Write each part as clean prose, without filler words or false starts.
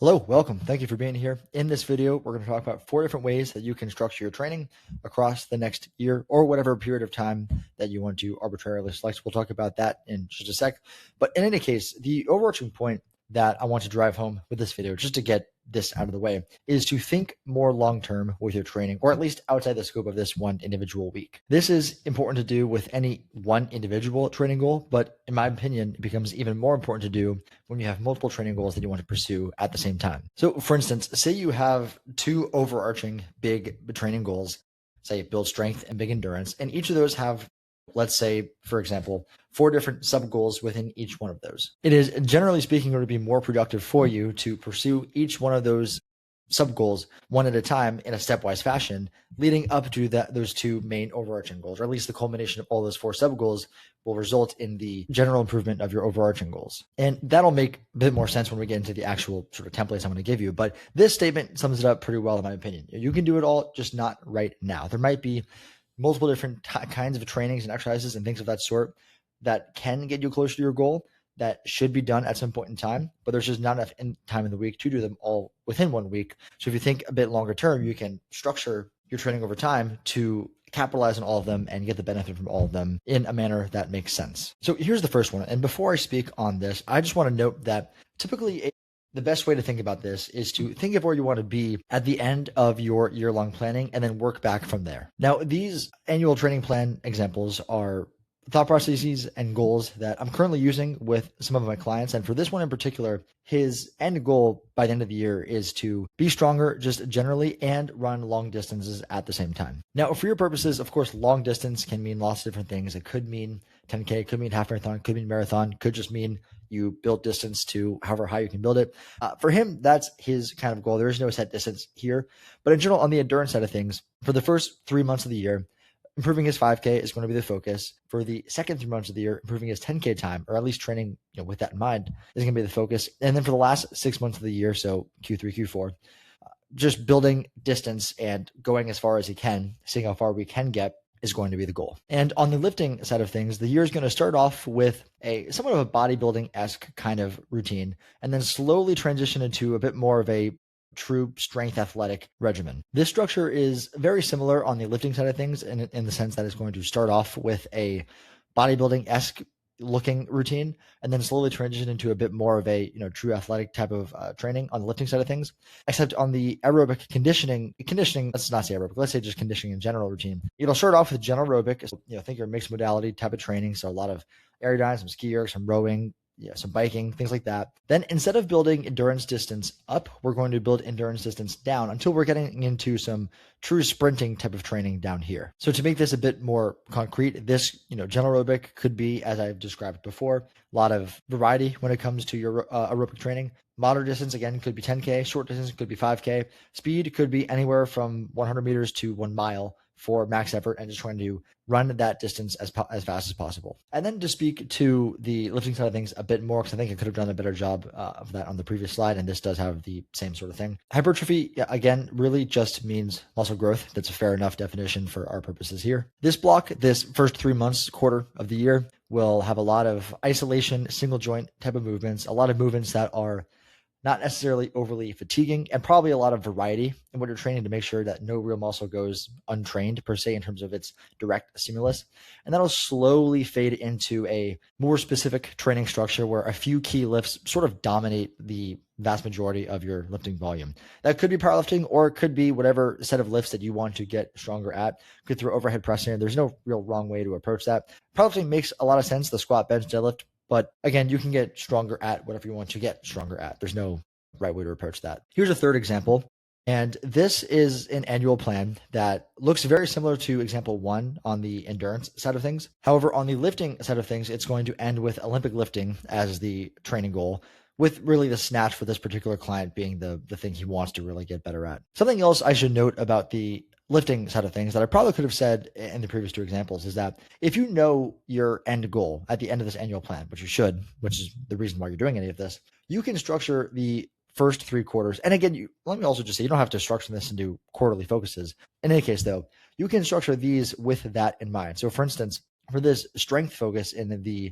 Hello, welcome. Thank you for being here. In this video, we're going to talk about 4 different ways that you can structure your training across the next year or whatever period of time that you want to arbitrarily select. We'll talk about that in just a sec. But in any case, the overarching point that I want to drive home with this video, just to get this out of the way, is to think more long-term with your training, or at least outside the scope of this one individual week. This is important to do with any one individual training goal, but in my opinion, it becomes even more important to do when you have multiple training goals that you want to pursue at the same time. So for instance, say you have 2 overarching big training goals, say build strength and big endurance, and each of those have, let's say, for example, 4 different sub goals within each one of those. It is, generally speaking, going to be more productive for you to pursue each one of those sub goals one at a time in a stepwise fashion, leading up to those 2 main overarching goals, or at least the culmination of all those 4 sub goals will result in the general improvement of your overarching goals. And that'll make a bit more sense when we get into the actual sort of templates I'm going to give you. But this statement sums it up pretty well, in my opinion. You can do it all, just not right now. There might be multiple different kinds of trainings and exercises and things of that sort that can get you closer to your goal that should be done at some point in time, but there's just not enough time in the week to do them all within 1 week. So if you think a bit longer term, you can structure your training over time to capitalize on all of them and get the benefit from all of them in a manner that makes sense. So here's the first one. And before I speak on this, I just want to note that typically the best way to think about this is to think of where you want to be at the end of your year-long planning and then work back from there. Now, these annual training plan examples are thought processes and goals that I'm currently using with some of my clients. And for this one in particular, his end goal by the end of the year is to be stronger just generally and run long distances at the same time. Now, for your purposes, of course, long distance can mean lots of different things. It could mean 10K, could mean half marathon, could mean marathon, could just mean you build distance to however high you can build it. For him, that's his kind of goal. There is no set distance here. But in general, on the endurance side of things, for the first 3 months of the year, improving his 5K is going to be the focus. For the second 3 months of the year, improving his 10K time, or at least training with that in mind, is going to be the focus. And then for the last 6 months of the year, so Q3, Q4, just building distance and going as far as he can, seeing how far we can get, is going to be the goal. And on the lifting side of things, the year is going to start off with a somewhat of a bodybuilding-esque kind of routine, and then slowly transition into a bit more of a true strength athletic regimen. This structure is very similar on the lifting side of things in the sense that it's going to start off with a bodybuilding-esque looking routine and then slowly transition into a bit more of a true athletic type of training on the lifting side of things. Except on the aerobic conditioning, let's not say aerobic, let's say just conditioning in general routine. It'll start off with general aerobic, think your mixed modality type of training, so a lot of aerodyne, some ski erg, some rowing, some biking, things like that. Then instead of building endurance distance up, we're going to build endurance distance down until we're getting into some true sprinting type of training down here. So to make this a bit more concrete, this, general aerobic could be, as I've described before, a lot of variety when it comes to your aerobic training. Moderate distance, again, could be 10K. Short distance could be 5K. Speed could be anywhere from 100 meters to 1 mile for max effort, and just trying to run that distance as fast as possible. And then to speak to the lifting side of things a bit more, because I think I could have done a better job of that on the previous slide, and this does have the same sort of thing. Hypertrophy, again, really just means muscle growth. That's a fair enough definition for our purposes here. This block, this first 3 months, quarter of the year, will have a lot of isolation, single joint type of movements, a lot of movements that are not necessarily overly fatiguing, and probably a lot of variety in what you're training to make sure that no real muscle goes untrained per se in terms of its direct stimulus. And that'll slowly fade into a more specific training structure where a few key lifts sort of dominate the vast majority of your lifting volume. That could be powerlifting, or it could be whatever set of lifts that you want to get stronger at. You could throw overhead press in. There's no real wrong way to approach that. Powerlifting makes a lot of sense, the squat, bench, deadlift. But again, you can get stronger at whatever you want to get stronger at. There's no right way to approach that. Here's a third example. And this is an annual plan that looks very similar to example 1 on the endurance side of things. However, on the lifting side of things, it's going to end with Olympic lifting as the training goal, with really the snatch for this particular client being the thing he wants to really get better at. Something else I should note about the lifting side of things that I probably could have said in the previous 2 examples is that if you know your end goal at the end of this annual plan, which you should, which is the reason why you're doing any of this, you can structure the first 3 quarters. And again, let me also just say, you don't have to structure this into quarterly focuses. In any case, though, you can structure these with that in mind. So for instance, for this strength focus in the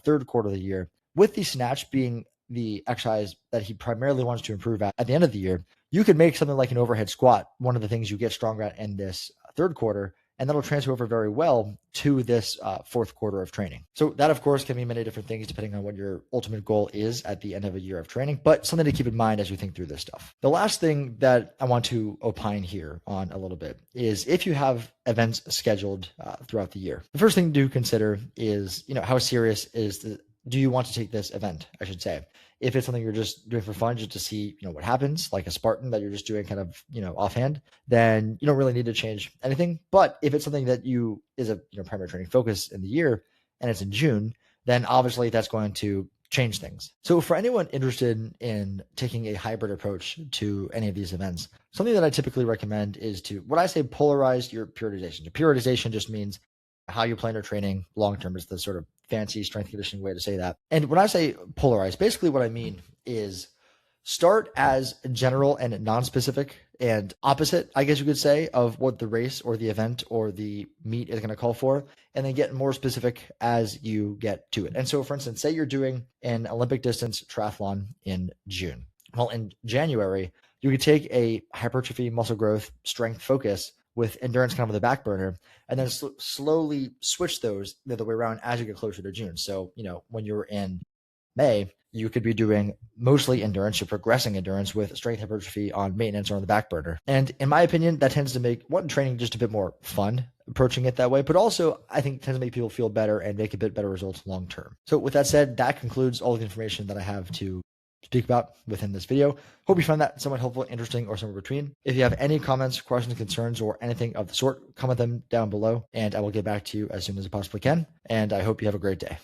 third quarter of the year, with the snatch being the exercise that he primarily wants to improve at the end of the year, you could make something like an overhead squat one of the things you get stronger at in this third quarter, and that'll transfer over very well to this fourth quarter of training. So that, of course, can be many different things depending on what your ultimate goal is at the end of a year of training, but something to keep in mind as you think through this stuff. The last thing that I want to opine here on a little bit is if you have events scheduled throughout the year, the first thing to consider is, how serious do you want to take this event, I should say. If it's something you're just doing for fun, just to see, what happens, like a Spartan that you're just doing kind of, offhand, then you don't really need to change anything. But if it's something that is a primary training focus in the year and it's in June, then obviously that's going to change things. So for anyone interested in taking a hybrid approach to any of these events, something that I typically recommend is to, what I say, polarize your periodization. The periodization just means how you plan your training long term, is the sort of fancy strength conditioning way to say that. And when I say polarize, basically what I mean is start as general and non-specific and opposite, I guess you could say, of what the race or the event or the meet is going to call for, and then get more specific as you get to it. And so, for instance, say you're doing an Olympic distance triathlon in June. Well, in January, you could take a hypertrophy, muscle growth, strength focus with endurance kind of on the back burner, and then slowly switch those the other way around as you get closer to June. So, when you're in May, you could be doing mostly endurance, you're progressing endurance with strength hypertrophy on maintenance or on the back burner. And in my opinion, that tends to make training just a bit more fun, approaching it that way, but also I think tends to make people feel better and make a bit better results long term. So with that said, that concludes all the information that I have to speak about within this video. Hope you found that somewhat helpful, interesting, or somewhere between. If you have any comments, questions, concerns, or anything of the sort, comment them down below, and I will get back to you as soon as I possibly can. And I hope you have a great day.